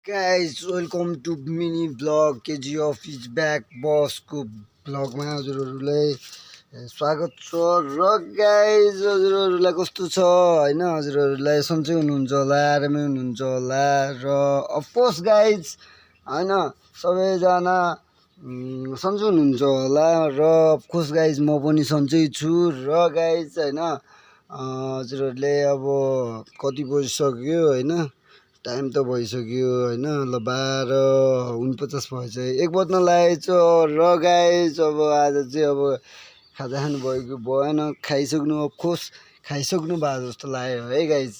Guys, welcome to mini vlog KGF is back बसको भ्लगमा हजुरहरूलाई स्वागत छ र गाइज हजुरहरूलाई कस्तो छ हैन हजुरहरूलाई सन्चै हुनुहुन्छ होला आरामै हुनुहुन्छ होला र अफकोर्स गाइज हैन सबैजना सन्चै हुनुहुन्छ होला र अफकोर्स गाइज म पनि सन्चै छु र गाइज हैन हजुरहरूले अब कति बजिसक्यो हैन टाइम त भइसक्यो होइन ल 12:49 भएछ 1 बज्न लागेछ र गाइज अब आज चाहिँ अब खाजा खानु भएको भएन खाइसक्नु अफकोर्स खाइसक्नु भएको जस्तो लाग्यो है गाइज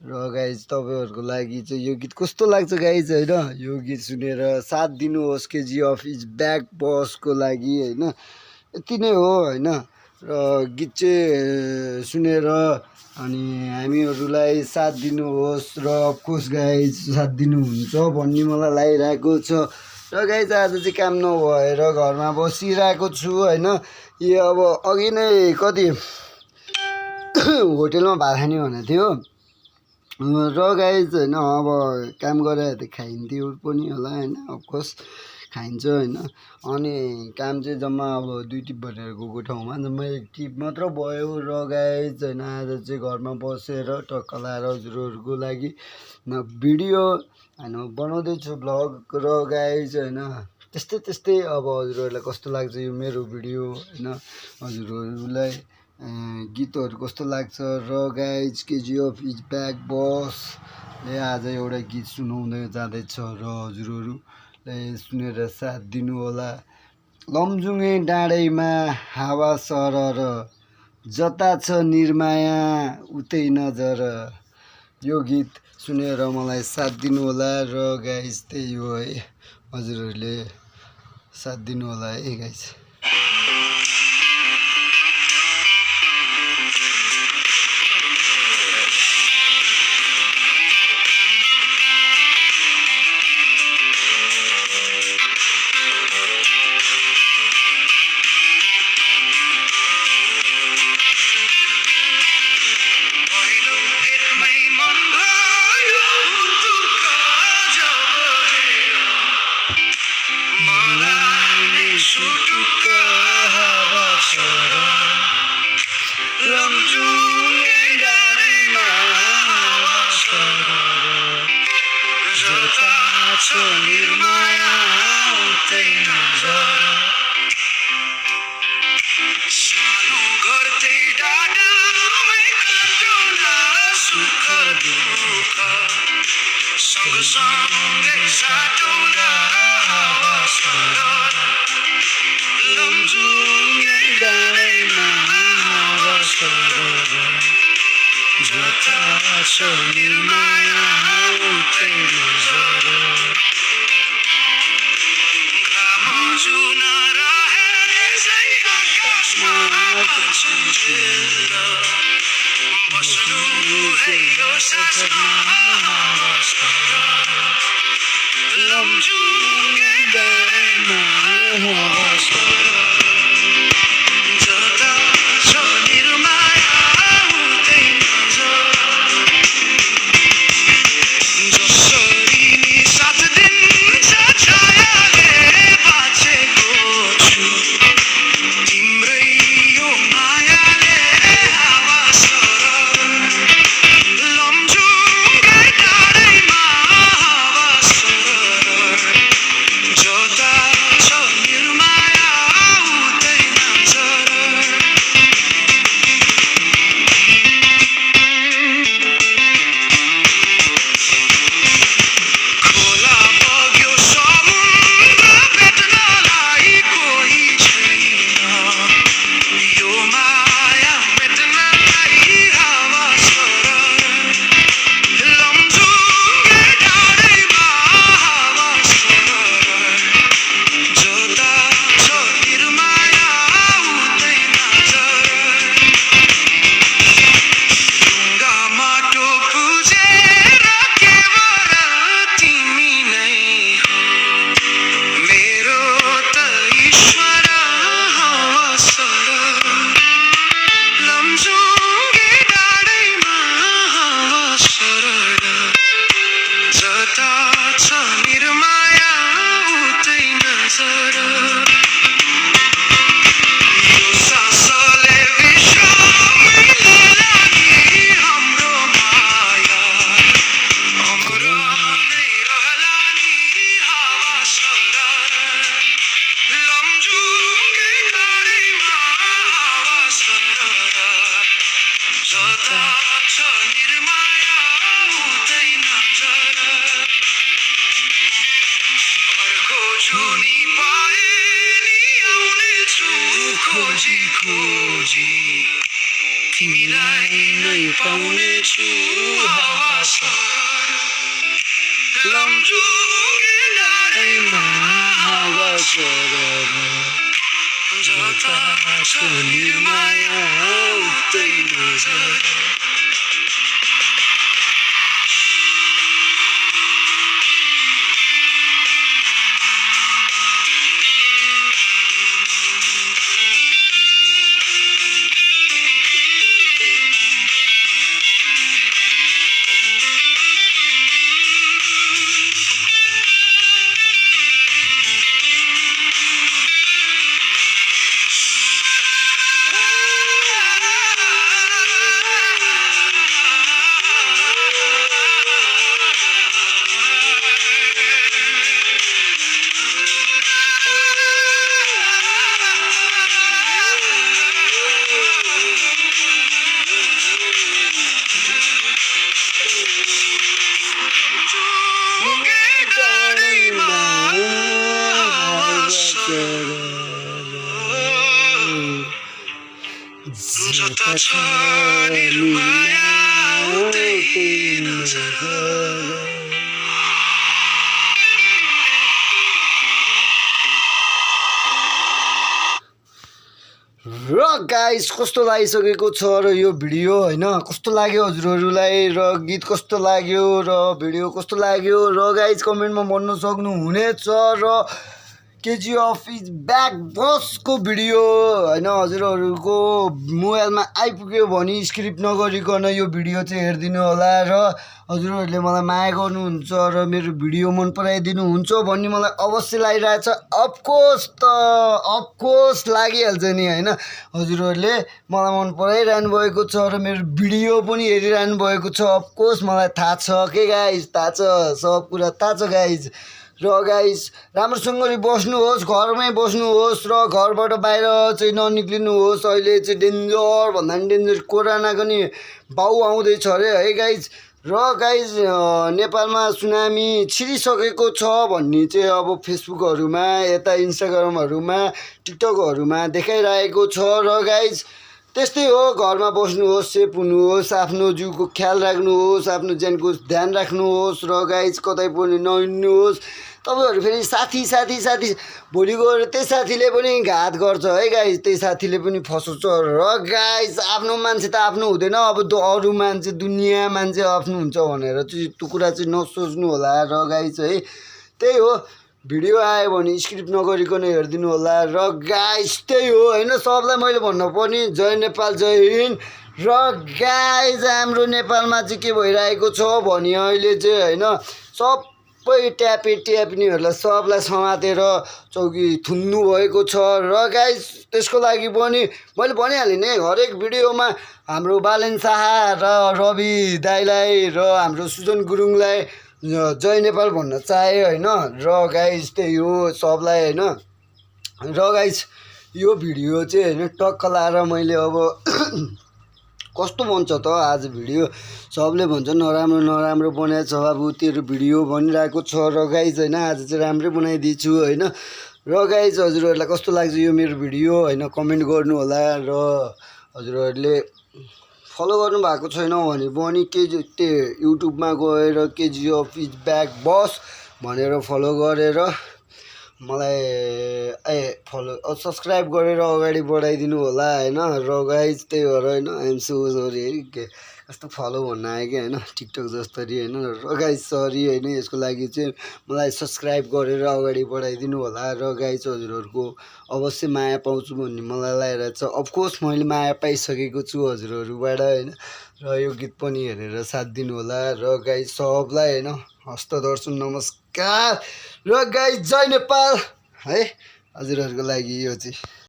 र गाइज तपाईँहरूको लागि चाहिँ यो गीत कस्तो लाग्छ गाइज होइन यो गीत सुनेर साथ दिनुहोस् केजिएफ इज ब्याक बसको लागि होइन यति नै हो होइन र गीत चाहिँ सुनेर अनि हामीहरूलाई साथ दिनुहोस् र अफकोर्स गाइज साथ दिनुहुन्छ भन्ने मलाई लागिरहेको छ र गाइज आज चाहिँ काम नभएर घरमा बसिरहेको छु होइन यो अब अघि नै कति होटेलमा भात खाने भनेको थियो र गाइज होइन अब काम गरेर त खाइन्थ्यो पनि होला होइन अफकोर्स खाइन्छ होइन अनि काम चाहिँ जम्मा अब 2 टिप भनेर गएको ठाउँमा जम्मा 1 टिप मात्र भयो र गाइज होइन आज चाहिँ घरमा बसेर टक्क लाएर हजुरहरूको लागि भिडियो होइन बनाउँदैछु भ्लग र गाइज होइन त्यस्तै अब हजुरहरूलाई कस्तो लाग्छ यो मेरो भिडियो होइन हजुरहरूलाई गीतहरू कस्तो लाग्छ र गाइज केजिएफ इज ब्याक बसले आज एउटा गीत सुनाउँदै जाँदैछ र हजुरहरूले सुनेर साथ दिनु होला लमजुङे डाँडैमा हावा सरर जता छ निर्माया उतै नजर यो गीत सुनेर मलाई साथ दिनु होला र गाइज त्यही हो है हजुरहरूले साथ दिनु होला है गाइज निर्माया उतै नजर सानो घर त्यही डाँडामै काटुला सुख दुःख सँगसँगै साटौला हावा सरर लमजुङे डाँडैमा हावा सरर जता छ निर्माया उतै नजर घाम जुन रहे सै आकाशमा बसुन्जेल बस्नु है यो सासमा हावा सरर लमजुङे डाँडैमा हावा सरर जता छ निर्माया उतै नजर जसरी खोजी खोजी तिमीलाई नै पाउनेछु हावा सर लम्जुके डाँडैमा हावा सर जता छ निर्माया उतै नजर जता छ निर्माया उतै नजर र गाइस कस्तो लागिसकेको छ र यो भिडियो होइन कस्तो लाग्यो हजुरहरूलाई र गीत कस्तो लाग्यो र भिडियो कस्तो लाग्यो र गाइस कमेन्टमा भन्न सक्नुहुनेछ र केजिएफ इज ब्याक बसको भिडियो होइन हजुरहरूको मोबाइलमा आइपुग्यो भने स्क्रिप्ट नगरिकन यो भिडियो चाहिँ हेरिदिनु होला र हजुरहरूले मलाई माया गर्नुहुन्छ र मेरो भिडियो मन पराइदिनुहुन्छ भन्ने मलाई अवश्य लागिरहेछ अफकोर्स लागिहाल्छ नि होइन हजुरहरूले मलाई मन पराइरहनु भएको छ र मेरो भिडियो पनि हेरिरहनु भएको छ अफकोर्स मलाई थाहा छ के गाइज थाहा छ सब कुरा थाहा छ गाइज र गाइस राम्रोसँगले बस्नुहोस् घरमै बस्नुहोस् र घरबाट बाहिर चाहिँ ननिक्लिनुहोस् अहिले चाहिँ डेन्जर भन्दा पनि डेन्जर कोरोनाको नि बाउ आउँदैछ अरे है गाइज र गाइज नेपालमा सुनामी छिरिसकेको छ भन्ने चाहिँ अब फेसबुकहरूमा यता इन्स्टाग्रामहरूमा टिकटकहरूमा देखाइरहेको छ र गाइज त्यस्तै हो घरमा बस्नुहोस् सेफ हुनुहोस् आफ्नो जिउको ख्याल राख्नुहोस् आफ्नो ज्यानको ध्यान राख्नुहोस् र गाइज कतै पनि नहिँड्नुहोस् तपाईँहरू फेरि साथी भोलि गएर त्यही साथीले पनि घात गर्छ है गाइज त्यही साथीले पनि फसाउँछ र गाइज आफ्नो मान्छे त आफ्नो हुँदैन अब अरू मान्छे दुनियाँ मान्छे आफ्नो हुन्छ भनेर चाहिँ त्यो कुरा चाहिँ नसोच्नु होला र गाइज है त्यही हो भिडियो आयो भने स्क्रिप्ट नगरिकन हेरिदिनु होला र गाइस त्यही हो होइन सबलाई मैले भन्नु पर्ने जय नेपाल जय हिन्द र गाइस हाम्रो नेपालमा चाहिँ के भइरहेको छ भने अहिले चाहिँ होइन सबै ट्याप्नेहरूलाई सबलाई समातेर चौकी थुन्नु भएको छ र गाइस त्यसको लागि पनि मैले भनिहालेँ नि हरेक भिडियोमा हाम्रो बालेन शाह र रवि दाईलाई र हाम्रो सुजन गुरुङलाई जय नेपाल भन्न चाहे होइन र गाइस त्यही हो सबलाई होइन र गाइस यो भिडियो चाहिँ होइन टक्क लाएर मैले अब कस्तो भन्छ त आज भिडियो सबले भन्छ नराम्रो बनाएछ बाबु तेरो भिडियो भनिरहेको छ र गाइस होइन आज चाहिँ राम्रै बनाइदिन्छु होइन र गाइस हजुरहरूलाई कस्तो लाग्छ यो मेरो भिडियो होइन कमेन्ट गर्नु होला र हजुरहरूले फलो गर्नु भएको छैन भने पनि त्यो युट्युबमा गएर केजिएफ इज ब्याक बस भनेर फलो गरेर मलाई फलो सब्सक्राइब गरेर अगाडि बढाइदिनु होला होइन र गाइज त्यही भएर होइन आइएम सो सरी है कस्तो फलो भन्न आयो कि होइन टिकटक जस्तरी होइन र गाइज सरी होइन यसको लागि चाहिँ मलाई सब्सक्राइब गरेर अगाडि बढाइदिनु होला र गाइज हजुरहरूको अवश्य माया पाउँछु भन्ने मलाई लागिरहेको छ अफकोर्स मैले माया पाइसकेको छु हजुरहरूबाट होइन र यो गीत पनि हेरेर साथ दिनु होला र गाइज सबलाई होइन हस्त दर्शन नमस्कार र गाइज जय नेपाल है हजुरहरूको लागि यो चाहिँ